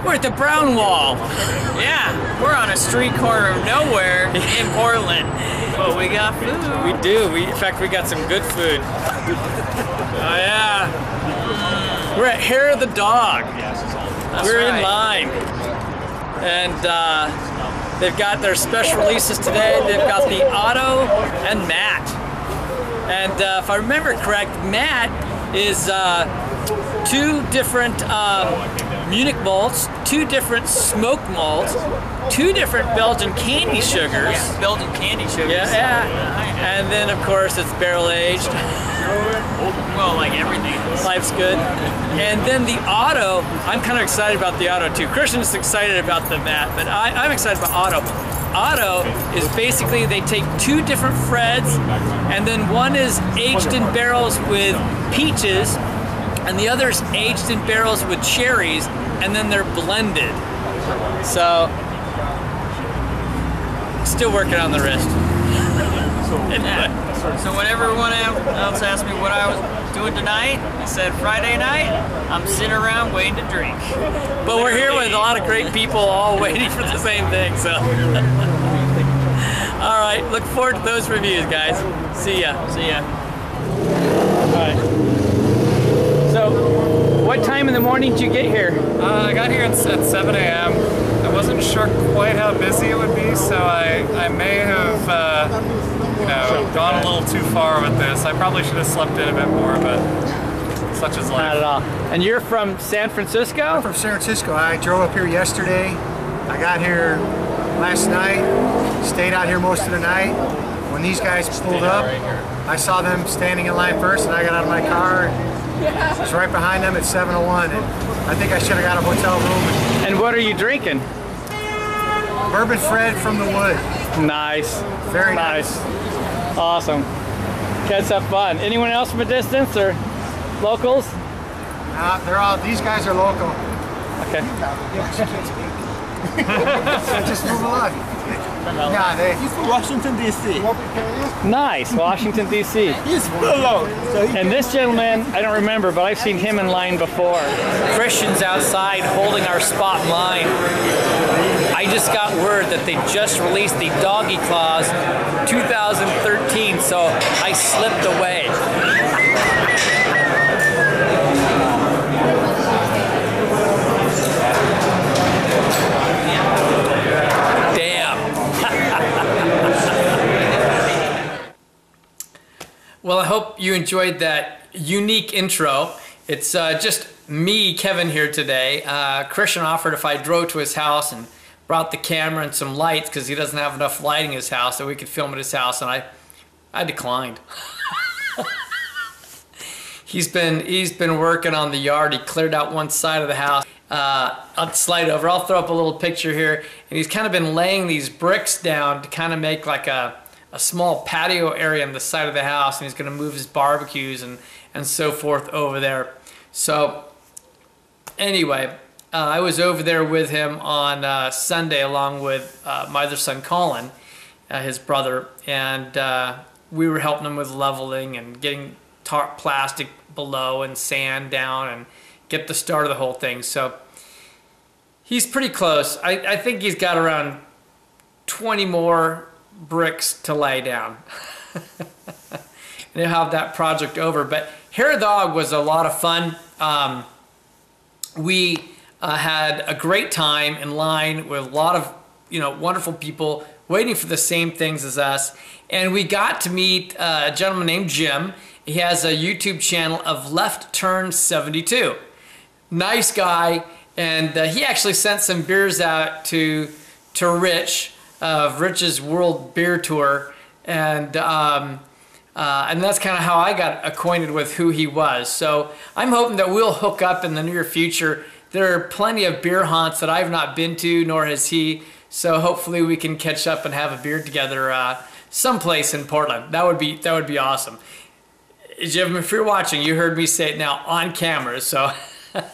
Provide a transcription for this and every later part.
We're at the Brown Wall. Yeah, we're on a street corner of nowhere in Portland, but we got food. We do. In fact, we got some good food. Oh yeah. We're at Hair of the Dog. We're in line, and they've got their special releases today. They've got the Otto and Matt. And if I remember correct, Matt is 2 different Munich malts, 2 different smoked malts, 2 different Belgian candy sugars. Yeah, Belgian candy sugars. Yeah. And then of course it's barrel aged. Well, like everything. Life's good. And then the Otto, I'm kind of excited about the Otto too. Christian's excited about the Matt, but I'm excited about Otto. Otto is basically they take 2 different Freds, and then one is aged in barrels with peaches, and the other's aged in barrels with cherries, and then they're blended. So, still working on the wrist. So when everyone else asked me what I was doing tonight, I said Friday night, I'm sitting around waiting to drink. But we're here with a lot of great people all waiting for the same thing, so. All right, look forward to those reviews, guys. See ya. See ya. All right. So, what time in the morning did you get here? I got here at 7 a.m. I wasn't sure quite how busy it would be, so I may have gone a little too far with this. I probably should have slept in a bit more, but such is life. Not at all. And you're from San Francisco? I'm from San Francisco. I drove up here yesterday. I got here last night, stayed out here most of the night. When these guys pulled up, I saw them standing in line first, and I got out of my car. I was right behind them at 7:01, and I think I should have got a hotel room. And what are you drinking? Bourbon Fred from the wood. Nice. Very nice. Awesome. Kids have fun. Anyone else from a distance or locals? These guys are local. Okay. Just move along. Yeah, He's from Washington, D.C. Nice, Washington, D.C. He's alone. So And this gentleman, I don't remember, but I've seen him in line before. Christian's outside holding our spot in line. I just got word that they just released the Doggy Claws 2013, so I slipped away. Well, I hope you enjoyed that unique intro. It's just me, Kevin, here today. Christian offered if I drove to his house and brought the camera and some lights because he doesn't have enough lighting in his house that we could film at his house, and I declined. He's been working on the yard. He cleared out one side of the house. I'll slide over. I'll throw up a little picture here, and he's kind of been laying these bricks down to kind of make like a small patio area on the side of the house, and he's going to move his barbecues and so forth over there. So anyway, I was over there with him on Sunday along with my other son Colin, his brother, and we were helping him with leveling and getting plastic below and sand down and get the start of the whole thing. So he's pretty close. I think he's got around 20 more bricks to lay down. And he'll have that project over. But Hair Dog was a lot of fun. We had a great time in line with a lot of wonderful people waiting for the same things as us. And we got to meet a gentleman named Jim. He has a YouTube channel of Left Turn 72. Nice guy, and he actually sent some beers out to Rich of Rich's World Beer Tour, and that's kind of how I got acquainted with who he was. So I'm hoping that we'll hook up in the near future. There are plenty of beer haunts that I've not been to, nor has he. So hopefully we can catch up and have a beer together someplace in Portland. That would be awesome. Jim, if you're watching, you heard me say it now on camera. So, and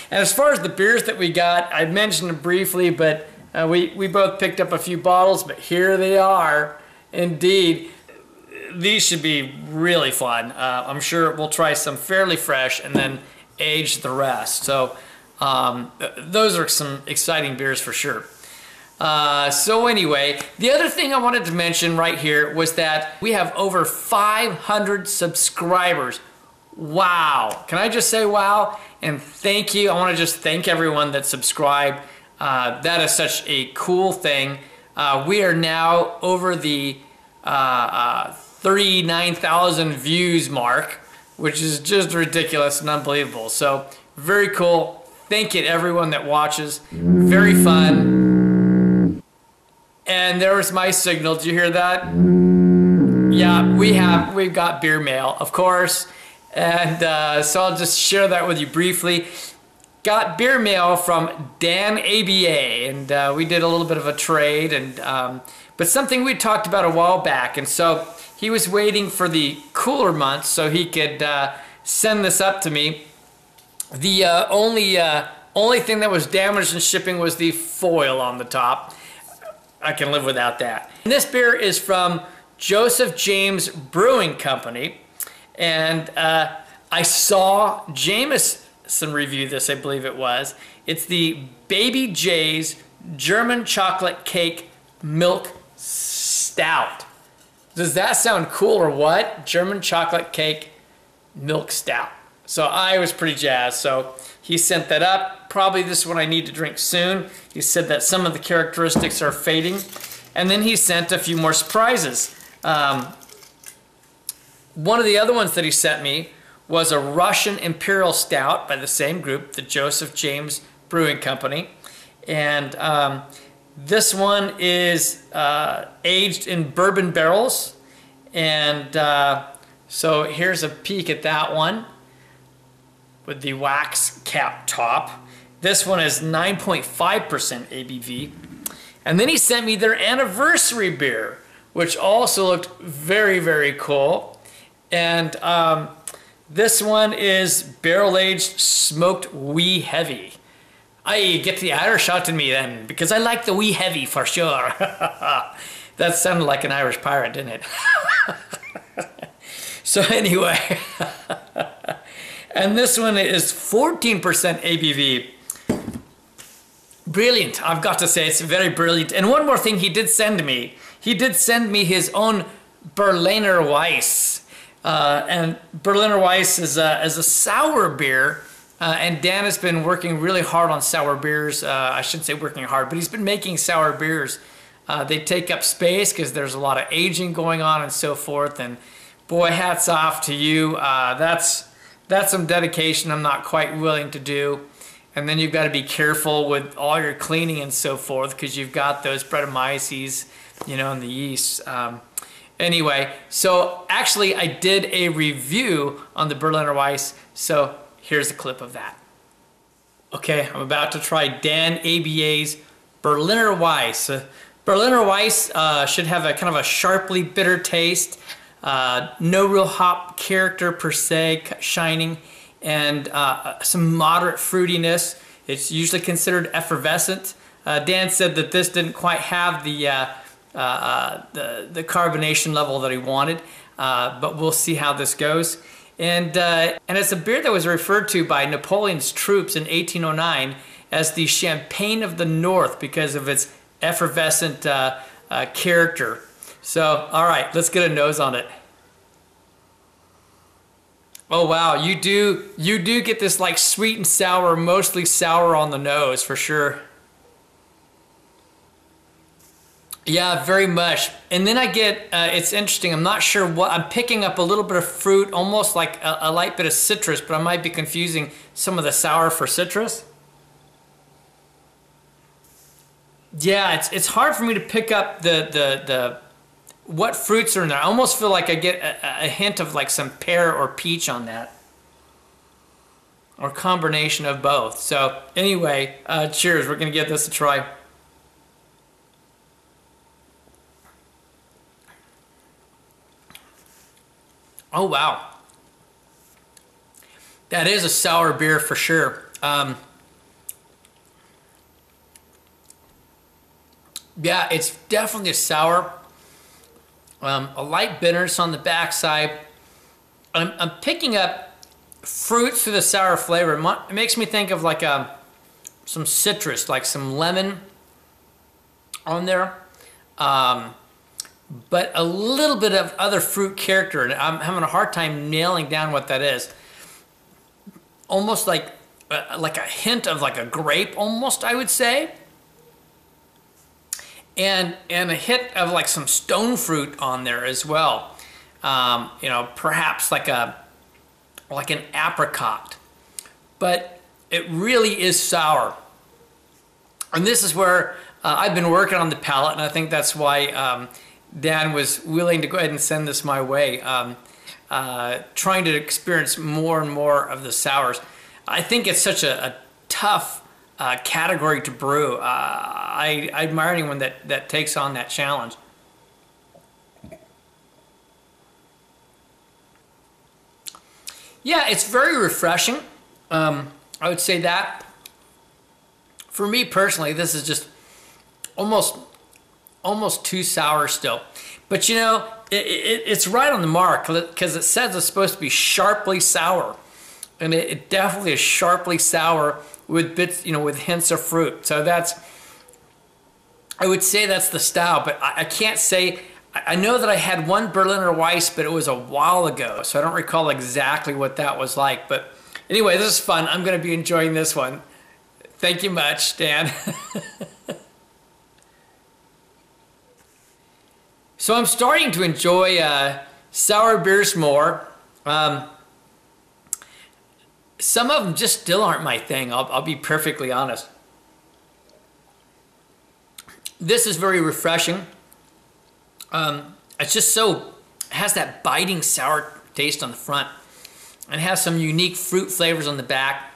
as far as the beers that we got, I mentioned them briefly, but we both picked up a few bottles. But here they are, indeed. These should be really fun. I'm sure we'll try some fairly fresh and then age the rest. So Those are some exciting beers for sure. So anyway, the other thing I wanted to mention right here was that we have over 500 subscribers. Wow. Can I just say wow? And thank you. I want to just thank everyone that subscribed. That is such a cool thing. We are now over the 39,000 views mark, which is just ridiculous and unbelievable. So very cool. Thank you to everyone that watches. Very fun. And there was my signal. Did you hear that? Yeah, we've got beer mail, of course. And so I'll just share that with you briefly. Got beer mail from Dan ABA, and we did a little bit of a trade, and but something we talked about a while back. And so he was waiting for the cooler months so he could send this up to me. The only thing that was damaged in shipping was the foil on the top. I can live without that. And this beer is from Joseph James Brewing Company. And I saw Jameson review this, I believe it was. It's the Baby J's German Chocolate Cake Milk Stout. Does that sound cool or what? German Chocolate Cake Milk Stout. So I was pretty jazzed. So he sent that up. Probably this one I need to drink soon. He said that some of the characteristics are fading. And then he sent a few more surprises. One of the other ones that he sent me was a Russian Imperial Stout by the same group, the Joseph James Brewing Company. And this one is aged in bourbon barrels. And so here's a peek at that one with the wax cap top. This one is 9.5% ABV. And then he sent me their anniversary beer, which also looked very, very cool. And this one is barrel-aged smoked wee heavy. I get the Irish out in me then, because I like the wee heavy for sure. That sounded like an Irish pirate, didn't it? So anyway, and this one is 14% ABV. Brilliant, I've got to say, it's very brilliant. And one more thing he did send me. He did send me his own Berliner Weiss. And Berliner Weiss is a sour beer, and Dan has been working really hard on sour beers. I shouldn't say working hard, but he's been making sour beers. They take up space because there's a lot of aging going on and so forth. And boy, hats off to you. That's some dedication I'm not quite willing to do. And then you've got to be careful with all your cleaning and so forth because you've got those Brettanomyces, you know, and the yeast. Anyway, so actually I did a review on the Berliner Weiss, so here's a clip of that. Okay, I'm about to try Dan ABA's Berliner Weiss. Berliner Weiss should have a kind of a sharply bitter taste, no real hop character per se, shining, and some moderate fruitiness. It's usually considered effervescent. Dan said that this didn't quite have the carbonation level that he wanted, but we'll see how this goes. And it's a beer that was referred to by Napoleon's troops in 1809 as the Champagne of the North because of its effervescent character. So, all right, let's get a nose on it. Oh wow, you do get this like sweet and sour, mostly sour on the nose for sure. Yeah, very much. And then I get, it's interesting, I'm not sure what, I'm picking up a little bit of fruit, almost like a light bit of citrus, but I might be confusing some of the sour for citrus. Yeah, it's hard for me to pick up the what fruits are in there. I almost feel like I get a hint of like some pear or peach on that. Or combination of both. So anyway, cheers, we're gonna give this a try. Oh wow, that is a sour beer for sure. Yeah, it's definitely a sour. A light bitterness on the backside. I'm picking up fruit through the sour flavor. It makes me think of like a citrus, like some lemon on there, but a little bit of other fruit character, and I'm having a hard time nailing down what that is. Almost like a hint of like a grape, almost, I would say, and a hit of like some stone fruit on there as well. You know, perhaps like an apricot, but it really is sour. And this is where I've been working on the palate, and I think that's why Dan was willing to go ahead and send this my way, trying to experience more and more of the sours. I think it's such a tough category to brew. I admire anyone that takes on that challenge. Yeah, it's very refreshing. I would say that. For me personally, this is just almost too sour still. But you know, it's right on the mark because it says it's supposed to be sharply sour. And it definitely is sharply sour with bits, you know, with hints of fruit. So I would say that's the style, but I can't say. I know that I had one Berliner Weiss, but it was a while ago, so I don't recall exactly what that was like. But anyway, this is fun. I'm going to be enjoying this one. Thank you much, Dan. So I'm starting to enjoy sour beers more. Some of them just still aren't my thing. I'll be perfectly honest. This is very refreshing. It's just it has that biting sour taste on the front and has some unique fruit flavors on the back.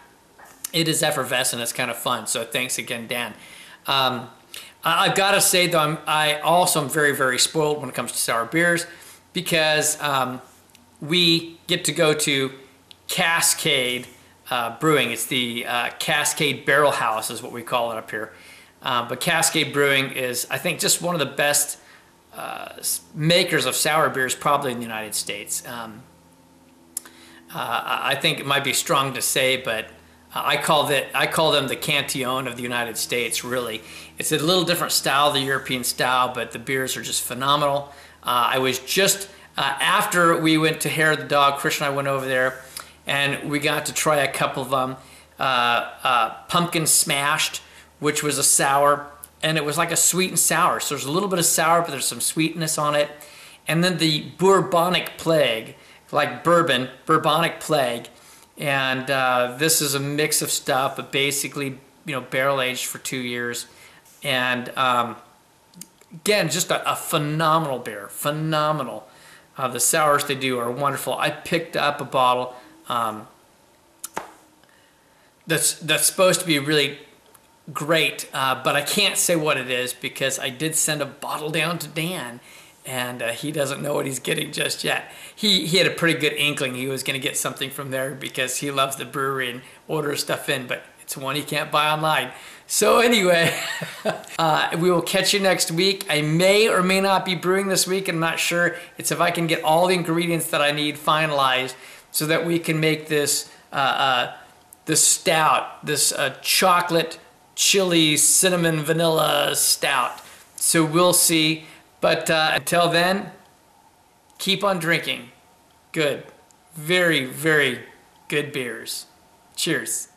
It is effervescent. It's kind of fun. So thanks again, Dan. I've got to say though, I also am very, very spoiled when it comes to sour beers because we get to go to Cascade Brewing. It's the Cascade Barrel House is what we call it up here. But Cascade Brewing is, I think, just one of the best makers of sour beers probably in the United States. I think it might be strong to say, but I call them the Cantillon of the United States, really. It's a little different style, the European style, but the beers are just phenomenal. I was just, after we went to Hair of the Dog, Christian and I went over there, and we got to try a couple of them. Pumpkin Smashed, which was a sour, and it was like a sweet and sour. So there's a little bit of sour, but there's some sweetness on it. And then the Bourbonic Plague, like bourbon, Bourbonic Plague. And this is a mix of stuff, but basically, you know, barrel aged for 2 years. And again, just a phenomenal beer, phenomenal. The sours they do are wonderful. I picked up a bottle that's supposed to be really great, but I can't say what it is because I did send a bottle down to Dan, and he doesn't know what he's getting just yet. He had a pretty good inkling he was going to get something from there because he loves the brewery and orders stuff in, but it's one he can't buy online. So anyway, we will catch you next week. I may or may not be brewing this week. I'm not sure. It's if I can get all the ingredients that I need finalized so that we can make this this stout, this chocolate, chili, cinnamon, vanilla stout. So we'll see. But until then, keep on drinking good, very, very good beers. Cheers.